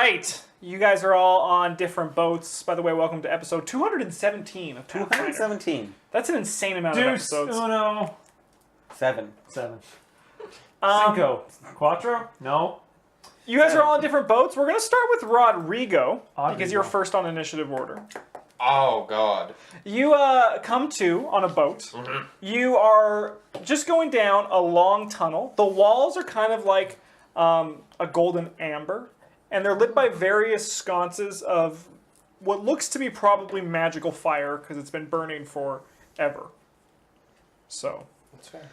right. You guys are all on different boats. By the way, welcome to episode 217 of Pathfinder. 217. That's an insane amount of episodes. Uno. 7. Cinco. Quattro? No. You guys are all on different boats. We're going to start with Rodrigo, because Rodrigo. you're first on initiative order. Oh, God. You come to on a boat. Mm-hmm. You are just going down a long tunnel. The walls are kind of like a golden amber, and they're lit by various sconces of what looks to be probably magical fire because it's been burning forever. So, That's fair.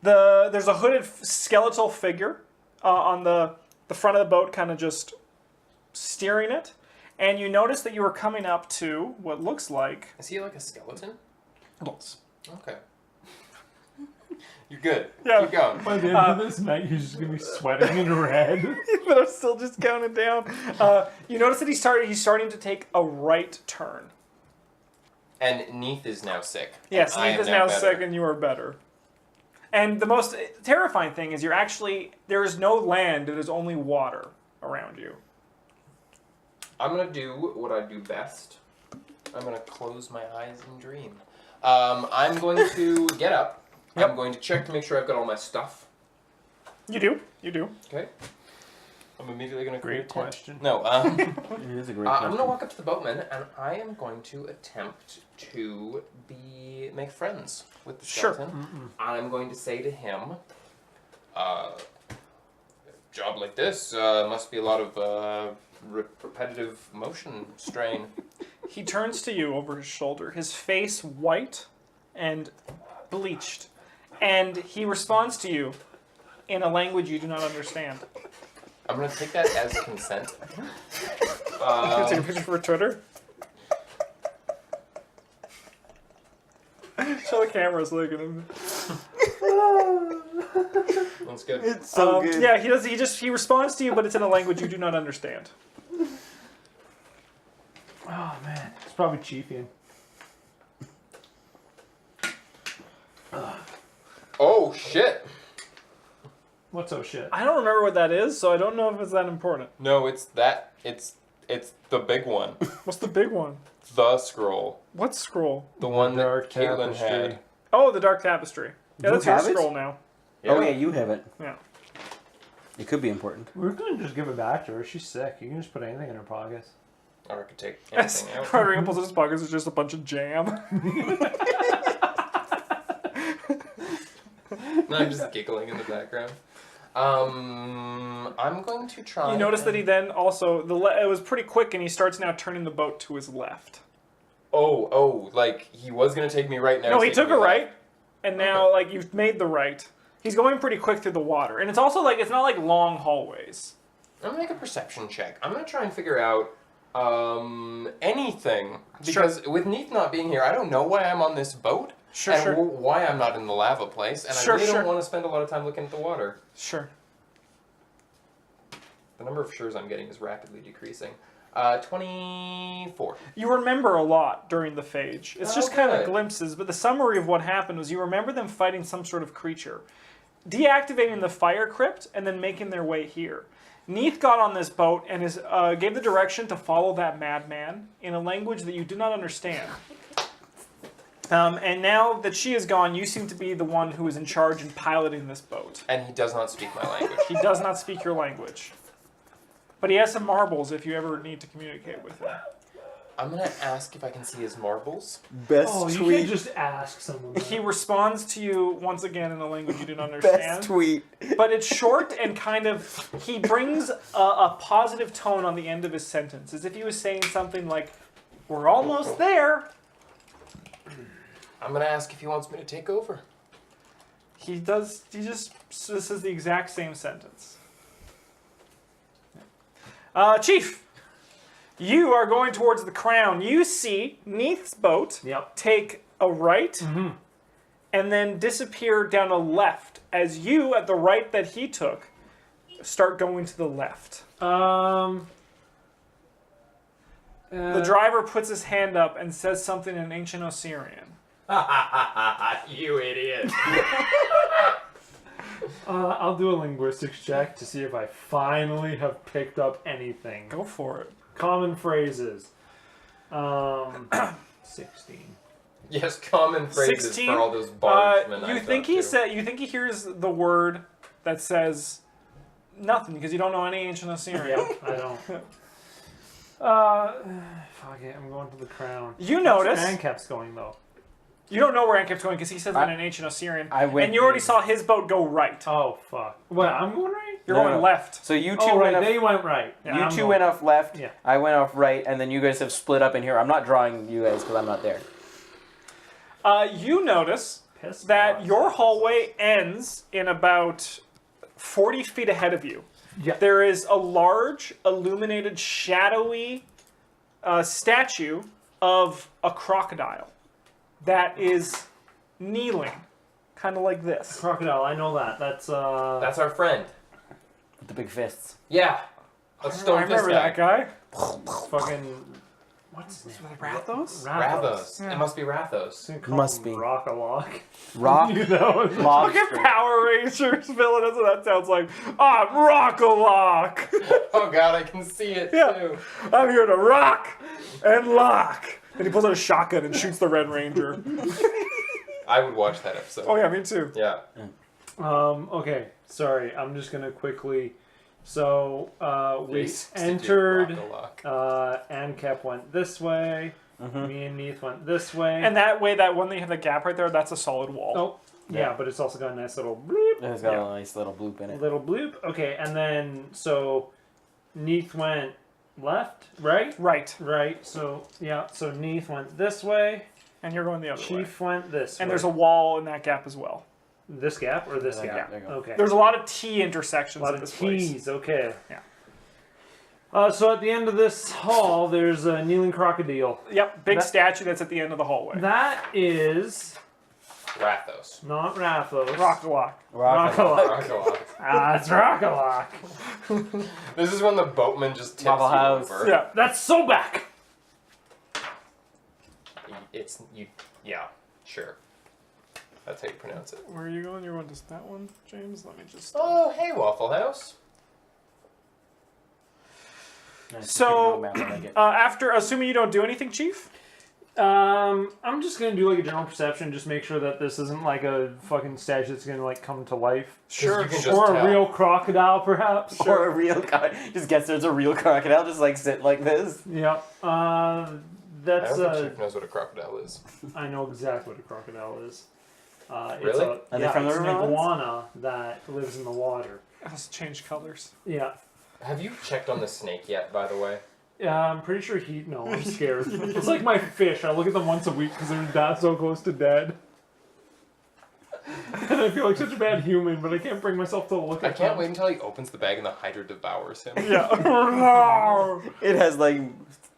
there's a hooded skeletal figure on the front of the boat, kind of just steering it. And you notice that you are coming up to what looks like... Is he like a skeleton? Yes. Okay. You're good. Yeah. Keep going. By the end of this night, you're just going to be sweating in red. But I'm still just counting down. You notice that he's starting to take a right turn. And Neath is now sick. Yes, I Neath am is now better. sick and you are better. And the most terrifying thing is there is no land, it is only water around you. I'm going to do what I do best. I'm going to close my eyes and dream. I'm going to get up. Yep. I'm going to check to make sure I've got all my stuff. You do. Okay. I'm immediately going to Great create a tent. question. No, It is a great I'm question. going to walk up to the boatman, and I am going to attempt to make friends with the Sure. skeleton. I'm going to say to him, a job like this must be a lot of repetitive motion strain. He turns to you over his shoulder, his face white and bleached. And he responds to you in a language you do not understand. I'm going to take that as consent. Can you take a picture for Twitter? Show the cameras looking at him. That's good. It's so good. Yeah, he responds to you, but it's in a language you do not understand. Oh, man. It's probably Chiefian. Oh, shit. What's oh shit? I don't remember what that is, so I don't know if it's that important. No, it's that. It's the big one. What's the big one? The scroll. What scroll? The one that Dark Caitlin Tapestry. had. Oh, the Dark Tapestry. Yeah, You that's your have it? scroll now. Oh, yeah, you have it. Yeah. It could be important. We're going to just give it back to her. She's sick. You can just put anything in her pockets. Or I could take Yes. anything out. Rodrigo pulls out his pockets, it's just a bunch of jam. No, I'm just giggling in the background. I'm going to try. You notice that he then also, it was pretty quick, and he starts now turning the boat to his left. Oh, like he was going to take me right now. No, he taking took me a left. right, and now, like, you've made the right. He's going pretty quick through the water. And it's also, like, it's not like long hallways. I'm going to make a perception check. I'm going to try and figure out anything. Because with Neath not being here, I don't know why I'm on this boat. Sure. Why I'm not in the lava place. And I really don't want to spend a lot of time looking at the water. Sure. The number of shures I'm getting is rapidly decreasing. 24. You remember a lot during the phage. It's just kind of good. glimpses, but the summary of what happened was you remember them fighting some sort of creature, deactivating the fire crypt, and then making their way here. Neath got on this boat and gave the direction to follow that madman in a language that you do not understand. And now that she is gone, you seem to be the one who is in charge and piloting this boat. And he does not speak my language. He does not speak your language. But he has some marbles if you ever need to communicate with him. I'm going to ask if I can see his marbles. Best Oh, you tweet. can't just ask someone that. He responds to you once again in a language you do not understand. Best tweet. But it's short and kind of, he brings a positive tone on the end of his sentence, as if he was saying something like, "We're almost there." I'm going to ask if he wants me to take over. This is the exact same sentence. Chief, you are going towards the crown. You see Neath's boat take a right and then disappear down a left as you, at the right that he took, start going to the left. The driver puts his hand up and says something in ancient Osirian. You idiot. I'll do a linguistics check to see if I finally have picked up anything. Go for it. Common phrases. 16. Yes, common phrases 16? for all those bargemen. You think he said? You think he hears the word that says nothing because you don't know any ancient Assyrian. Yep, I don't. Fuck it, I'm going to the crown. You notice. Ankep's going though. You don't know where Ankep's going because he says in an ancient Assyrian. I went. And you already saw his boat go right. Oh fuck. What? I'm going right? You're No, going no. left. So you two Oh right, went off. they went right. Yeah, You I'm two going went off left. Yeah. I went off right, and then you guys have split up in here. I'm not drawing you guys because I'm not there. You notice Piss that off. your hallway ends in about 40 feet ahead of you. Yeah. There is a large, illuminated, shadowy statue of a crocodile that is kneeling, kind of like this. Crocodile, I know that. That's That's our friend. With the big fists. Yeah. Let's I stone this remember that guy. fucking what's his name? Rathos? Rathos. Yeah. It must be Rathos. Must be. Rock-a-lock. Rock. You know? Lobster. Fucking Power Rangers villain, that's what that sounds like. I'm Rock-a-Lock. Oh god, I can see it Yeah. too. I'm here to rock and lock. And he pulls out a shotgun and shoots the Red Ranger. I would watch that episode. Oh yeah, me too. Yeah. Okay, sorry. I'm just gonna quickly. So we Face to entered. Rock-a-lock. Ankep went this way. Me and Neith went this way. And that way, that one that you have the gap right there, that's a solid wall. oh, yeah, but it's also got a nice little bloop. It's got Yeah. a nice little bloop in it. Little bloop. Okay, and then so Neith went left, right, Right. right. So yeah, so Neith went this way. And you're going the other way. Chief went this way. And there's a wall in that gap as well. this gap or this There you gap. go, there you go. Okay. There's a lot of T intersections a lot in of this place. T's. Okay. Yeah. So at the end of this hall, there's a kneeling crocodile. Yep, big That- statue that's at the end of the hallway. That is Rathos. not Rathos. Rock-a-lock. Rock-a-lock. Rock-a-lock. It's Rock-a-lock. This is when the boatman just tips Waffle you House. over. Yeah. That's Sobek. It's you. Yeah. Sure. That's how you pronounce it. Where are you going? You're going to that one, James? Let me just... Oh, hey, Waffle House. Nice. So- Map, I like it. after, assuming you don't do anything, Chief? I'm just gonna do like a general perception, just make sure that this isn't like a fucking statue that's gonna like come to life, Sure. You can just or a tell. real crocodile, perhaps. Or a real just guess there's a real crocodile just like sit like this. Yeah. I That's don't think Chief knows what a crocodile is. I know exactly what a crocodile is. It's Really? a, Are they yeah, from the it's an river islands? iguana that lives in the water. It has changed colors. Yeah. Have you checked on the snake yet, by the way? Yeah, I'm pretty sure no, I'm scared. It's like my fish. I look at them once a week because they're so close to dead. And I feel like such a bad human, but I can't bring myself to look I at can't them. wait until he opens the bag and the Hydra devours him. Yeah. It has like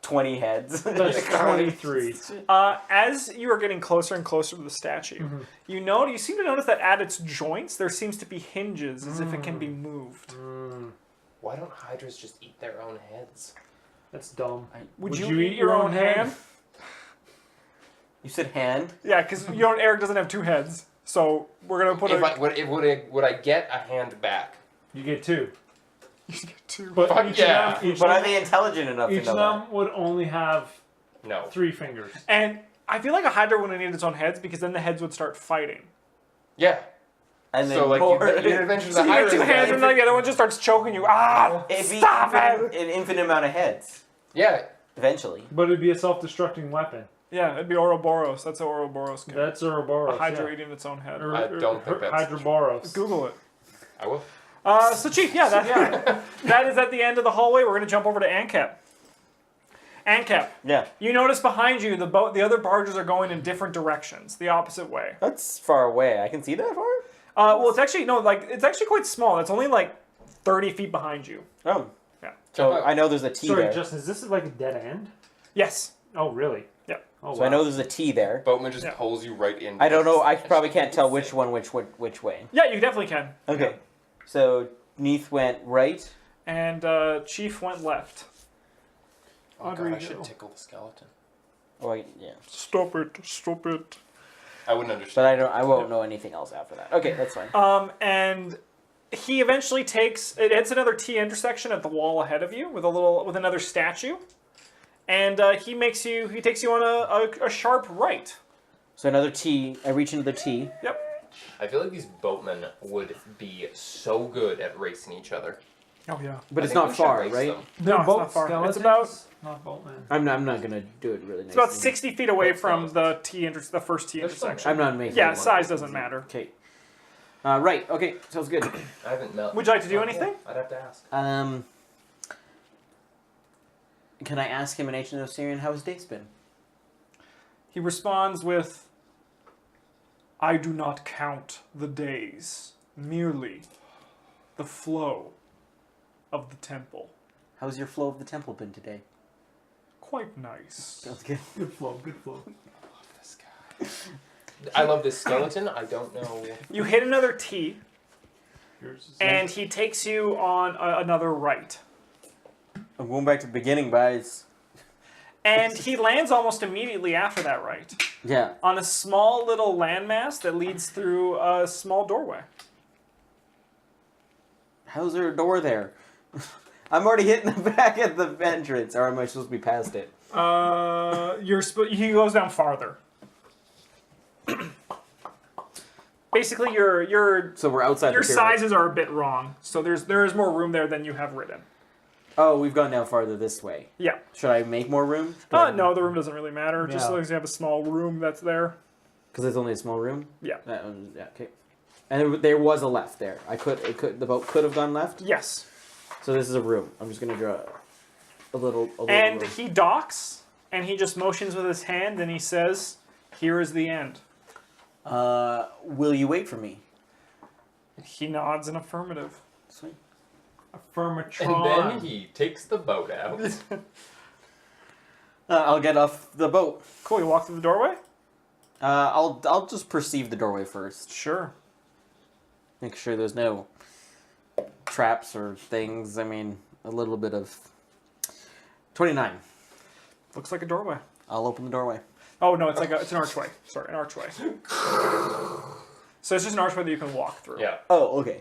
20 heads. That's 23. As you are getting closer and closer to the statue, you seem to notice that at its joints there seems to be hinges as if it can be moved. Why don't Hydras just eat their own heads? That's dumb. Would you eat your own hand? You said hand? Yeah, because Eric doesn't have two heads, so we're gonna put Would I get a hand back? You get 2. two. But Fuck each yeah. of them, each But of are them, they intelligent enough each to of know them would only have No. 3 fingers. And I feel like a Hydra wouldn't need its own heads because then the heads would start fighting. Yeah. that? And then So like more. your adventures So of you get Hydra. two hands and then the other one just starts choking you. Ah! It'd be Stop an it! infinite amount of heads. Yeah. Eventually. But it'd be a self-destructing weapon. Yeah, it'd be Ouroboros. That's how Ouroboros can. That's Ouroboros. A Hydra yeah. eating its own head. I don't think that's Hydroboros. Google it. I will. So Chief, that is at the end of the hallway. We're gonna jump over to Ankep. Ankep, Yeah. you notice behind you the other barges are going in different directions, the opposite way. That's far away. I can see that far? Well, it's actually it's actually quite small. It's only like 30 feet behind you. Oh. Yeah. So I know there's a T Sorry, there. Justin, is this like a dead end? Yes. Oh, really? Yeah. Oh, So I know there's a T there. Boatman just Yeah. pulls you right in. I don't know. I probably can't tell which one which way. Yeah, you definitely can. Okay. So Neath went right. And Chief went left. Oh god, I Rodrigo. should tickle the skeleton. Oh, wait, yeah. Stop it. Stop it. I wouldn't understand. But I won't know anything else after that. Okay, that's fine. And he eventually it's another T intersection at the wall ahead of you with another statue, and he takes you on a sharp right. So another T. I reach into the T. Yep. I feel like these boatmen would be so good at racing each other. Oh yeah. But I it's think not we should far, race right? them. No, it's not far. Skeletons, It's about not boatmen. I'm not gonna do it really nice. It's about 60 feet away That's from fine. the first T That's fine. intersection. I'm not making. Yeah, one. size doesn't matter. Okay. Right. Okay. Sounds good. I haven't met. Would you like to do anything? I'd have to ask. Can I ask him in ancient Assyrian how his day's been? He responds with, "I do not count the days, merely the flow of the temple. How's your flow of the temple been today? Quite nice." Sounds good. Good flow, good flow. This guy. I love this skeleton. I don't know. You hit another T, Yours is and he takes you on another right. I'm going back to the beginning, guys. And he lands almost immediately after that right, Yeah. on a small little landmass that leads through a small doorway. How's there a door there? I'm already hitting the back at the entrance, or am I supposed to be past it? He goes down farther. Basically, your So we're outside the pyramid. sizes are a bit wrong. So there is more room there than you have written. Oh, we've gone down farther this way. Yeah. Should I make more room? No, the room doesn't really matter. Just as Yeah. long as you have a small room that's there. Because it's only a small room? Yeah. Yeah, okay. And there was a left there. The boat could have gone left. Yes. So this is a room. I'm just going to draw a little And room. he docks, and he just motions with his hand, and he says, "Here is the end." Will you wait for me? He nods in affirmative. Sweet. Affirmatron. And then he takes the boat out. I'll get off the boat. Cool. You walk through the doorway. I'll just perceive the doorway first. Sure. Make sure there's no traps or things. I mean, a little bit of 29. Looks like a doorway. I'll open the doorway. Oh no, it's an archway. Sorry, an archway. So it's just an archway that you can walk through. Yeah. Oh, okay.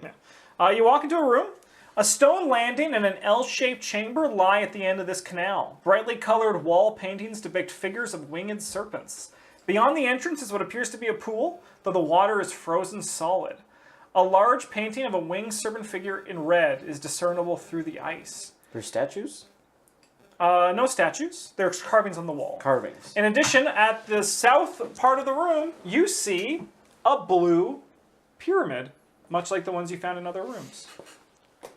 You walk into a room. A stone landing and an L-shaped chamber lie at the end of this canal. Brightly colored wall paintings depict figures of winged serpents. Beyond the entrance is what appears to be a pool, though the water is frozen solid. A large painting of a winged serpent figure in red is discernible through the ice. There's statues? No statues. There's carvings on the wall. Carvings. In addition, at the south part of the room, you see a blue pyramid, much like the ones you found in other rooms.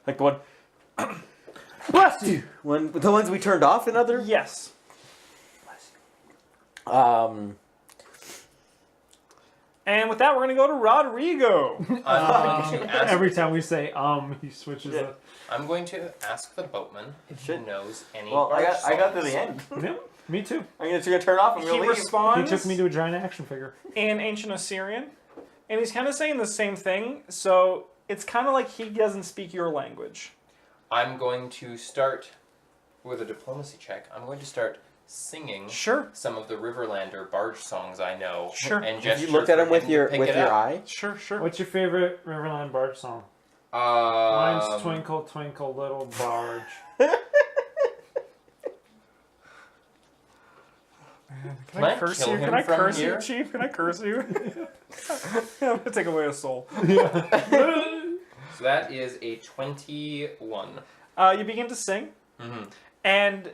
Like the one... Bless you! The ones we turned off in other... Yes. Um... And with that, we're going to go to Rodrigo. I'm going to ask. Every time we say he switches Yeah. it. I'm going to ask the boatman if he knows any. Well, I got to songs. the end. Yeah, me too. I'm gonna turn off and He we'll leave. He responds took me to a giant action figure. in Ancient Assyrian, and he's kind of saying the same thing, so it's kind of like he doesn't speak your language. I'm going to start with a diplomacy check. I'm going to start singing Sure. some of the Riverlander barge songs I know. Sure. And If gesture you looked at for him with to your pick it up. eye. Sure, sure. What's your favorite Riverland barge song? Mine's Twinkle Twinkle Little Barge. Can I Can I curse kill you? him Can I from curse here? you, Chief? Can I curse you? I'm going to take away a soul. So that is a 21. You begin to sing, Mm-hmm. and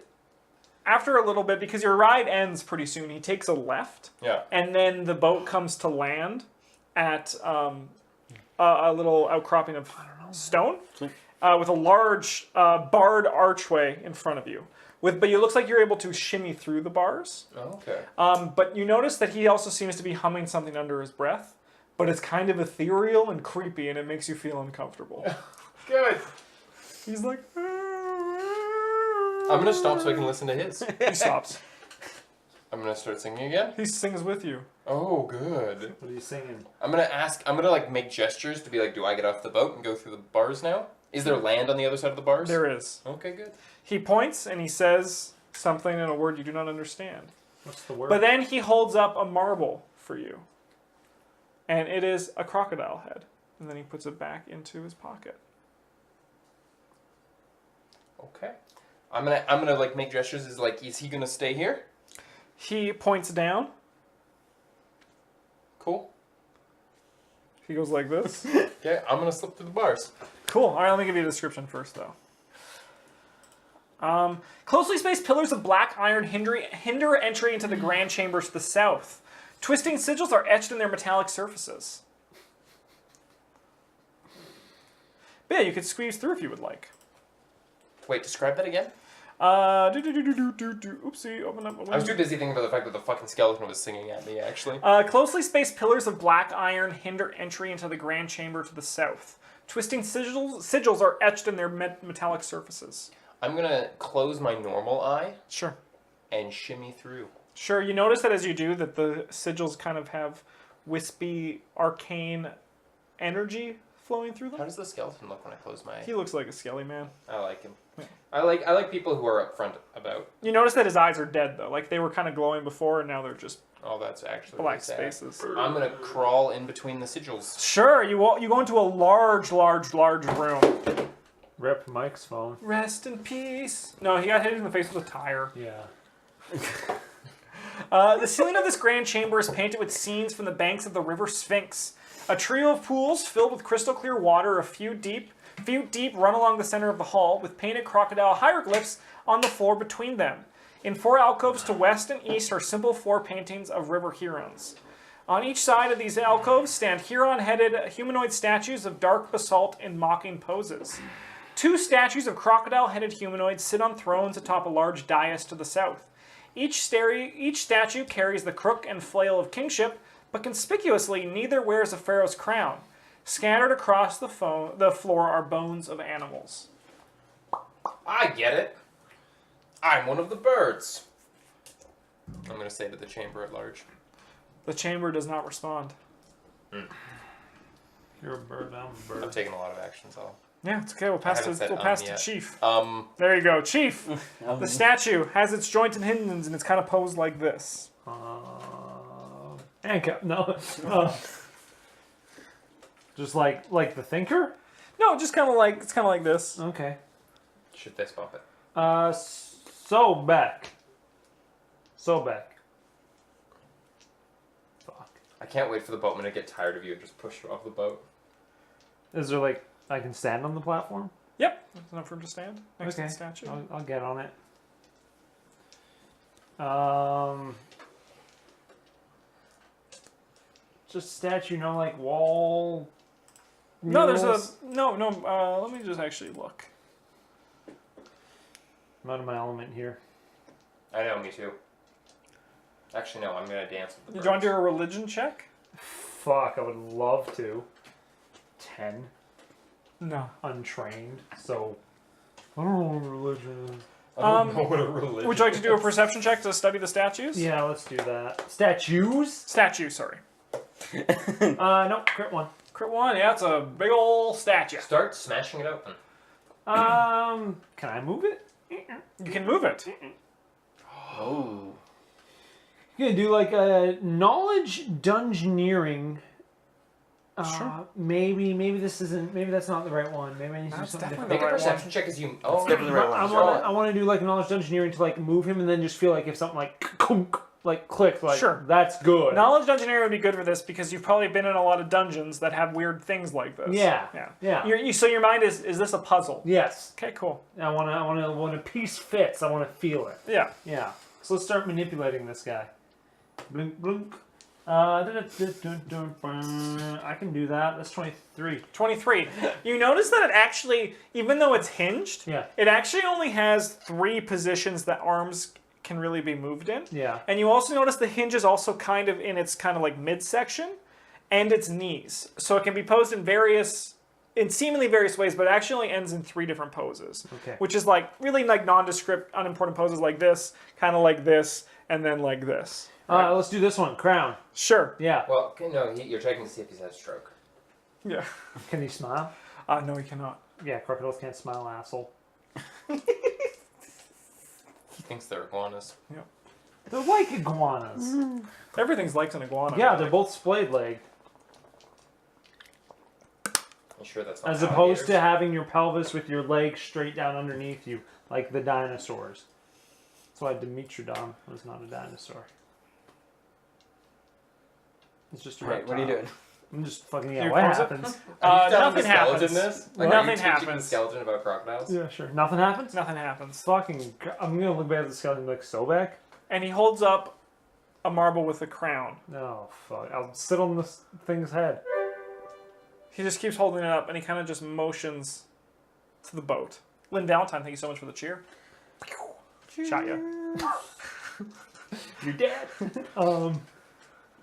after a little bit, because your ride ends pretty soon, he takes a left, Yeah. and then the boat comes to land at a little outcropping of stone with a large barred archway in front of you. But it looks like you're able to shimmy through the bars. Oh, okay. But you notice that he also seems to be humming something under his breath, but it's kind of ethereal and creepy, and it makes you feel uncomfortable. Good. He's like... I'm going to stop so I can listen to his. He stops. I'm going to start singing again. He sings with you. Oh, good. What are you singing? I'm going to like make gestures to be like, do I get off the boat and go through the bars now? Is there land on the other side of the bars? There is. Okay, good. He points and he says something in a word you do not understand. What's the word? But then he holds up a marble for you. And it is a crocodile head. And then he puts it back into his pocket. Okay. I'm gonna like make gestures. Is he gonna stay here? He points down. Cool. He goes like this. Okay, I'm gonna slip through the bars. Cool. All right, let me give you a description first, though. Closely spaced pillars of black iron hinder entry into the grand chambers to the south. Twisting sigils are etched in their metallic surfaces. But yeah, you could squeeze through if you would like. Wait, describe that again. Oopsie, open up. I was too busy thinking about the fact that the fucking skeleton was singing at me, actually. Closely spaced pillars of black iron hinder entry into the grand chamber to the south. Twisting sigils are etched in their metallic surfaces. I'm gonna close my normal eye Sure. and shimmy through. Sure, you notice that as you do, that the sigils kind of have wispy, arcane energy flowing through How them. does the skeleton look when I close my eye? He looks like a skelly man. I like him. Yeah. I like people who are upfront about. You notice that his eyes are dead, though. Like, they were kind of glowing before, and now they're just Oh, that's actually black really sad. spaces. I'm gonna crawl in between the sigils. Sure, you go into a large room. Rip Mike's phone. Rest in peace. No, he got hit in the face with a tire. Yeah. The ceiling of this grand chamber is painted with scenes from the banks of the river Sphinx. A trio of pools filled with crystal clear water a few feet deep run along the center of the hall, with painted crocodile hieroglyphs on the floor between them. In 4 alcoves to west and east are simple floor paintings of river herons. On each side of these alcoves stand heron-headed humanoid statues of dark basalt in mocking poses. 2 statues of crocodile-headed humanoids sit on thrones atop a large dais to the south. Each statue carries the crook and flail of kingship, but conspicuously neither wears a pharaoh's crown. Scattered across the floor are bones of animals. I get it. I'm one of the birds. I'm gonna say to the chamber at large. The chamber does not respond. You're a bird, I'm a I've bird. taken a lot of actions. Yeah, it's okay. We'll pass haven't said to yet. Chief. There you go, Chief. The statue has its joints and hinges, and it's kind of posed like this. Handcuff. No. Just like the thinker? No, just kind of like this. Okay. Should fist bump it. Sobek. Fuck. I can't wait for the boatman to get tired of you and just push you off the boat. Is there like I can stand on the platform? Yep, there's enough room to stand next to the statue. I'll get on it. Just statue, no like wall. No, there's murals? no. Let me just actually look. I'm out of my element here. I know, me too. Actually, no, I'm gonna dance with the Do you want to birds. do a religion check? Fuck, I would love to. 10. No. Untrained, so I don't know what religion is. I don't know what a religion Would you like to do a is. perception check to study the statues? Yeah, let's do that. Statues? Statue, sorry. No, crit 1. Crit 1, yeah, it's a big ol' statue. Start smashing it open. Can I move it? You can move it. Oh. You gonna do like a knowledge dungeoneering. Sure. Maybe this isn't. Maybe that's not the right one. Maybe I need to do That's something definitely different. Make a right perception one. check as you. That's definitely the right one. I want to do like knowledge dungeoneering to like move him and then just feel like if something like click like Sure. that's good. Knowledge dungeoneering would be good for this because you've probably been in a lot of dungeons that have weird things like this. Yeah. Yeah. Yeah. So your mind is this a puzzle? Yes. Okay, cool. I want a piece fits. I want to feel it. Yeah. Yeah. So let's start manipulating this guy. Blink, blink. I can do that. That's 23. 23. You notice that it actually, even though it's hinged, Yeah. it actually only has 3 positions that arms can really be moved in. Yeah. And you also notice the hinge is also kind of in its kind of like midsection and its knees. So it can be posed in seemingly various ways, but it actually only ends in 3 different poses. Okay. Which is like really like nondescript, unimportant poses like this, kind of like this, and then like this. Let's do this one. Crown. Sure. Yeah. Well, no, you're checking to see if he's had a stroke. Yeah. Can he smile? No, he cannot. Yeah, crocodiles can't smile, asshole. He thinks they're iguanas. They're like iguanas. Everything's like an iguana. Yeah, really. they're both splayed legged. sure that's not As opposed to alligators. having your pelvis with your legs straight down underneath you, like the dinosaurs. That's why Dimetrodon was not a dinosaur. It's just a Right, reptile. what are you doing? I'm just fucking, You yeah, what pause it? happens? Are you telling Nothing the skeleton happens. this? Nothing are you teaching happens. the skeleton about crocodiles? Yeah, sure. Nothing happens? Nothing happens. Fucking, I'm gonna look back at the skeleton and be like, so back? And he holds up a marble with a crown. No, fuck. I'll sit on this thing's head. He just keeps holding it up, and he kind of just motions to the boat. Lynn Valentine, thank you so much for the cheer. Shot ya. You're dead.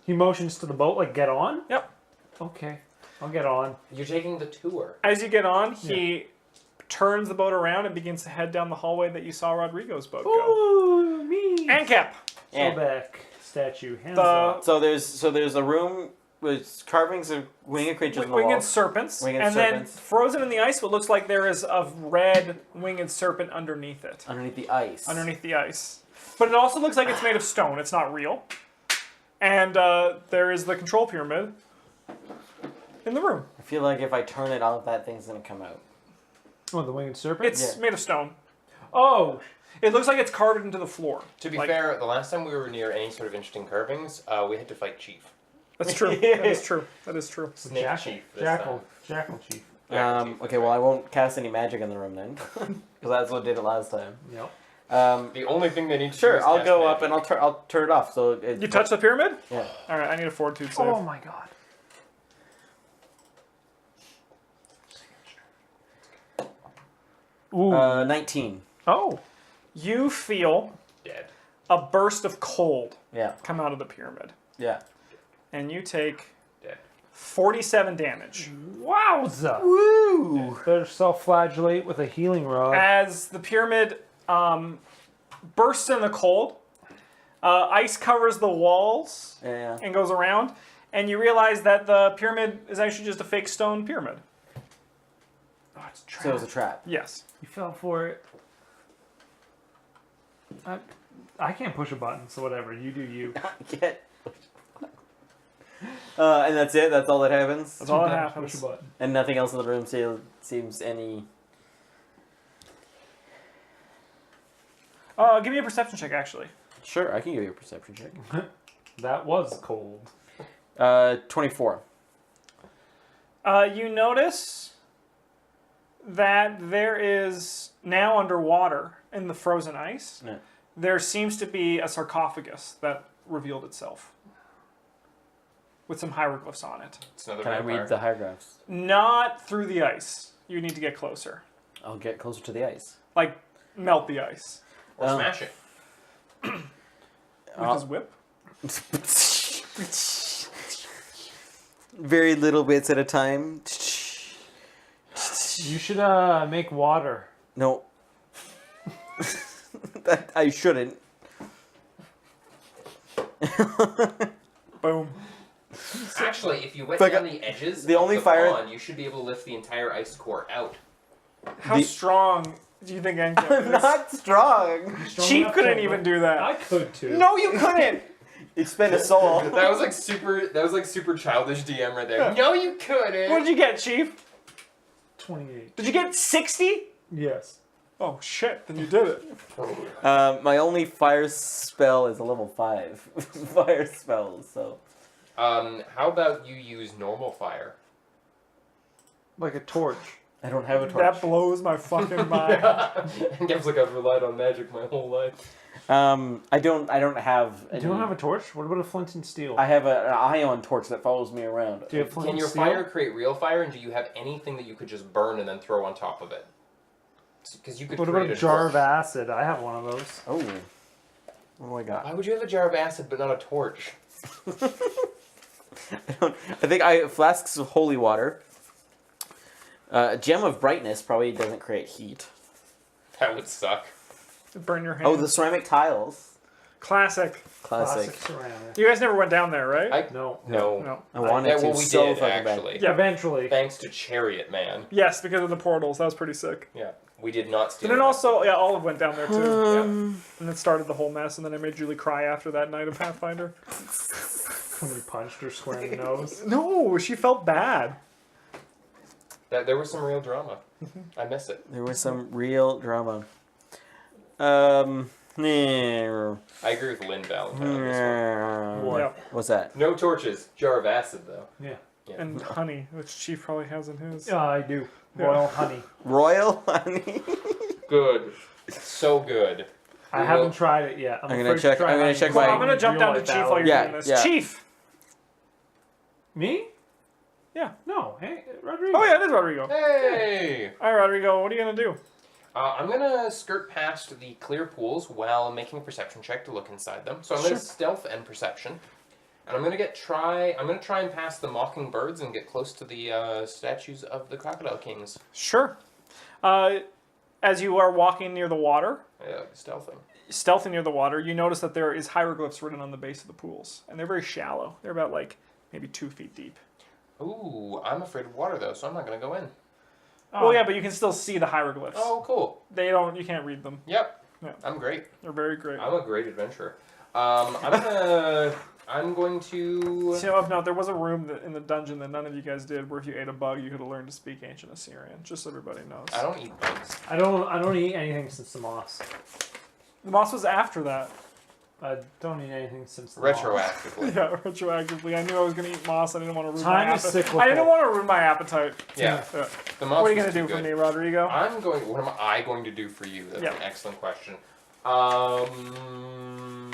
He motions to the boat, like, get on? Yep. Okay, I'll get on. You're taking the tour. As you get on, he turns the boat around and begins to head down the hallway that you saw Rodrigo's boat go. Ooh, me. And Cap. Yeah. So back statue, hands The up. So there's a room with carvings of winged creatures on the winged wall. serpents. Winged and serpents. then frozen in the ice, what looks like there is a red winged serpent underneath it. Underneath the ice. Underneath the ice. But it also looks like it's made of stone. It's not real. And there is the control pyramid in the room. I feel like if I turn it off, that thing's gonna come out. Oh, the winged serpent? It's Yeah. made of stone. Oh, It looks like it's carved into the floor. To be Like- fair, the last time we were near any sort of interesting carvings, we had to fight Chief. That's true. That is true. That is true. Snake Jackal. Chief. This Jackal. time. Jackal chief. Yeah, Chief, Okay, well I won't cast any magic in the room then, because that's what did it last time. Yep. The only thing they need to do Sure, is I'll cast go magic. up and I'll turn it off. So You touch the pyramid? Yeah. All right, I need a fortitude save. Oh my god. Ooh. 19. Oh. You feel Dead. a burst of cold Yeah. come out of the pyramid, Yeah. and you take Dead. 47 damage. Wowza. Woo! Better self-flagellate with a healing rod. As the pyramid bursts in the cold, ice covers the walls Yeah. and goes around, and you realize that the pyramid is actually just a fake stone pyramid. Oh, it's a trap. So it was a trap. Yes. You fell for it. I can't push a button, so whatever. You do you. Get. And that's it. That's all that happens. That's all that Push happens. a button. And nothing else in the room seems any. Give me a perception check, actually. Sure, I can give you a perception check. That was cold. 24. You notice that there is now underwater in the frozen ice. Yeah. There seems to be a sarcophagus that revealed itself with some hieroglyphs on it. It's another Can I vampire. read the hieroglyphs? Not through the ice. You need to get closer. I'll get closer to the ice. Like, melt the ice. Or smash it. With his whip. Very little bits at a time. You should make water. No. That I shouldn't. Boom. Actually, if you went Like, down the edges the of only the fire- pond, you should be able to lift the entire ice core out. How strong do you think Enkip I'm is? not strong. Chief couldn't even do that. I could too. No, you couldn't! Expend a soul. That was like super childish DM right there. No, you couldn't. What'd you get, Chief? 28. Did you get 60? Yes. Oh, shit. Then you did it. My only fire spell is a level 5 fire spell, so. How about you use normal fire? Like a torch. I don't have a torch. That blows my fucking mind. And Gav's like, I've relied on magic my whole life. I don't have. You don't have a torch? What about a flint and steel? I have an ion torch that follows me around. Do you have flint Can and your steel? fire create real fire, and do you have anything that you could just burn and then throw on top of it? Because you could What create about a jar of torch. acid? I have one of those. Oh. What do I got? Why would you have a jar of acid but not a torch? I think flasks of holy water. A gem of brightness probably doesn't create heat. That would suck. Burn your hand. Oh, the ceramic tiles. Classic. Classic. ceramic. You guys never went down there, right? No. No. No. I wanted Yeah, to well, we so did, fucking bad. actually. Yeah. Eventually. Thanks to Chariot Man. Yes, because of the portals. That was pretty sick. Yeah. We did not steal And then it. also, yeah, Olive went down there too. Um, And then started the whole mess, and then I made Julie cry after that night of Pathfinder. When you punched her square in the nose. No, she felt bad. There was some real drama. I miss it. There was some real drama. Yeah. I agree with Lynn Valentine on this one. What? Yeah. What's that? No torches, jar of acid though. Yeah. And honey, which Chief probably has in his. Yeah, I do. Yeah. Royal honey. Royal honey. Good. So good. I We haven't will- tried it yet. I'm gonna afraid to check- try I'm gonna honey. check Well, my- I'm gonna jump down to Real Chief life while you're Yeah, doing this. yeah. Chief. Me? Yeah. No. Hey, Rodrigo. Oh yeah, it is Rodrigo. Hey! All right, Rodrigo. What are you gonna do? I'm gonna skirt past the clear pools while making a perception check to look inside them. So I'm gonna Sure. stealth and perception, and I'm gonna try and pass the mocking birds and get close to the statues of the crocodile kings. Sure. As you are walking near the water, Stealthing. stealthing near the water, you notice that there is hieroglyphs written on the base of the pools, and they're very shallow. They're about like maybe 2 feet deep. Ooh, I'm afraid of water though, so I'm not gonna go in. Oh. Well, yeah, but you can still see the hieroglyphs. Oh, cool. They don't. You can't read them. Yep. Yeah. I'm great. They're very great. I'm a great adventurer. I'm going to. So, of note, there was a room in the dungeon that none of you guys did, where if you ate a bug, you could have learned to speak ancient Assyrian. Just so everybody knows. I don't eat bugs. I don't eat anything since the moss. The moss was after that. I don't eat anything since the moss. Retroactively. Yeah, retroactively. I knew I was going to eat moss. I didn't want to ruin Time my is appetite. cyclical. I didn't want to ruin my appetite. Yeah. Yeah. The moss What are you was going to do too for good. me, Rodrigo? What am I going to do for you? That's Yeah. an excellent question. I'm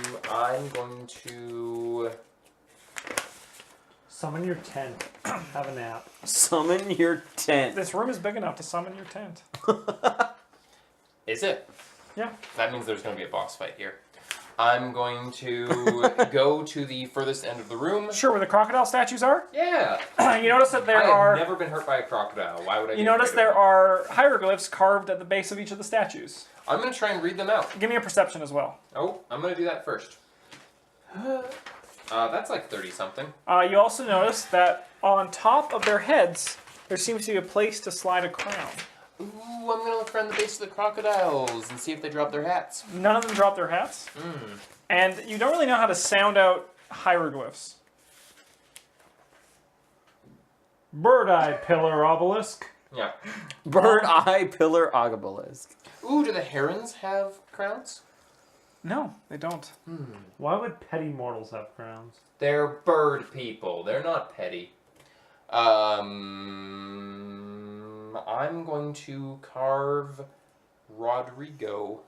going to. Summon your tent. Have a nap. Summon your tent. This room is big enough to summon your tent. Is it? Yeah. That means there's going to be a boss fight here. I'm going to go to the furthest end of the room. Sure, where the crocodile statues are. Yeah. You notice that there I are. have never been hurt by a crocodile. Why would I? You notice there are hieroglyphs carved at the base of each of the statues. I'm going to try and read them out. Give me a perception as well. Oh, I'm going to do that first. That's like 30 something. You also notice that on top of their heads, there seems to be a place to slide a crown. Ooh, I'm going to look around the base of the crocodiles and see if they drop their hats. None of them drop their hats. And you don't really know how to sound out hieroglyphs. Bird eye pillar obelisk. Yeah. Bird eye pillar obelisk. Ooh, do the herons have crowns? No, they don't. Why would petty mortals have crowns? They're bird people. They're not petty. I'm going to carve Rodrigo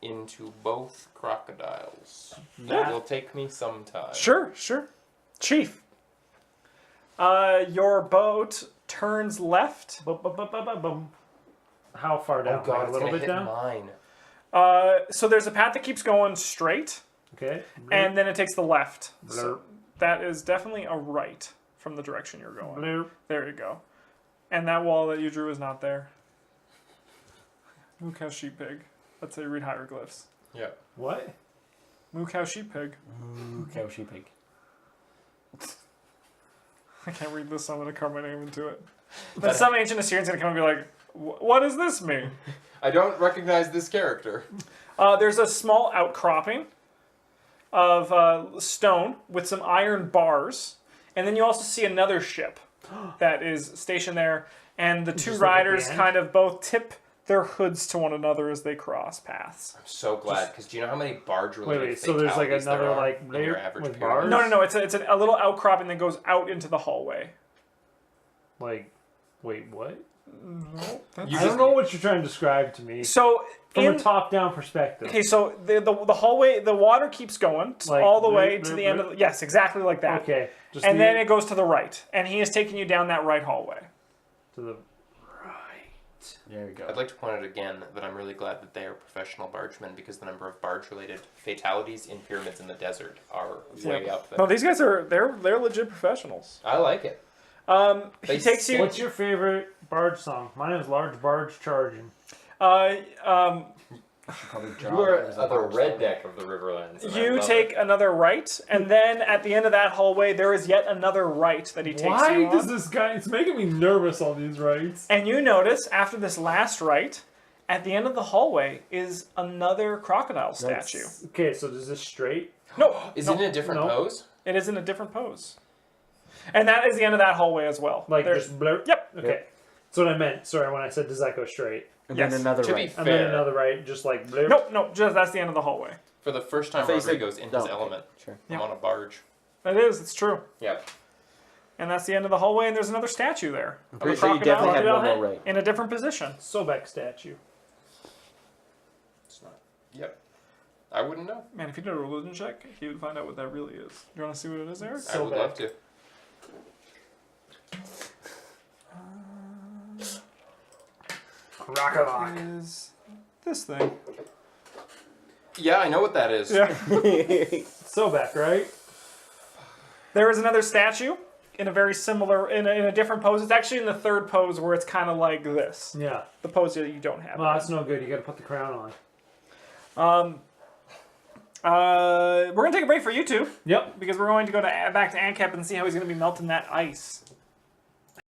into both crocodiles. That will take me some time. Sure. Chief. Your boat turns left. Bum. How far down? Oh god, Like a it's little gonna bit hit down. mine. So there's a path that keeps going straight, Okay. and then it takes the left. So Blurp. that is definitely a right from the direction you're going. Bloop. There you go. And that wall that you drew is not there. Moo cow sheep pig. That's how you read hieroglyphs. Yeah. What? Moo cow sheep pig. Cow sheep pig. I can't read this, so I'm going to carve my name into it. But some ancient Assyrian's going to come and be like, what does this mean? I don't recognize this character. There's a small outcropping of stone with some iron bars. And then you also see another ship that is stationed there. And the two Just like at the riders end? kind of both tip their hoods to one another as they cross paths. I'm so glad, because do you know how many barge-related Wait, so there's like fatalities there another are like in layer your average with pyramid? bars? No. It's a little outcropping that goes out into the hallway. Like, wait, what? No. You I just- don't know what you're trying to describe to me So from in a top-down perspective. okay, so the hallway, the water keeps going Like, all the way bloop, to bloop, the end of the, yes, exactly like that. Okay, just And the- then it goes to the right, and he is taking you down that right hallway. to the There we go. I'd like to point out again that I'm really glad that they are professional bargemen, because the number of barge-related fatalities in pyramids in the desert are way up there. No, these guys are they're legit professionals. I like it. He They takes you. What's your favorite barge song? Mine is Large Barge Charging. You are the redneck of the Riverlands. and I You love take it. another right, and then at the end of that hallway, there is yet another right that he takes Why you does on. this guy... It's making me nervous, all these rights. And you notice after this last right, at the end of the hallway is another crocodile statue. Okay, so is this straight? No, Is no, it in a different no. pose? it is in a different pose. And that is the end of that hallway as well. Like There's- just blur? Yep. Okay. That's what I meant. Sorry, when I said does that go straight? And Yes. then another To be right. And then fair, another right, just like blip. Nope, just that's the end of the hallway. for the first time I thought you said- Rodrigo's in his okay, element. Sure. I'm Yeah. on a barge. It is. It's true. Yep. And that's the end of the hallway. And there's another statue there. I'm Of pretty a sure you crocodile definitely had one crocodile more right. in a different position. Sobek statue. It's not. Yep. I wouldn't know. Man, if you did a religion check, you would find out what that really is. Do you want to see what it is, Eric? I would bad. love to. Rock. Is this thing? Yeah, I know what that is. Yeah. Sobek, right? There is another statue in a very similar, in a different pose. It's actually in the third pose where it's kind of like this. Yeah. The pose that you don't have. Well, that's no good. You got to put the crown on. We're gonna take a break for you two Yep. because we're going to go back to Ankep and see how he's gonna be melting that ice.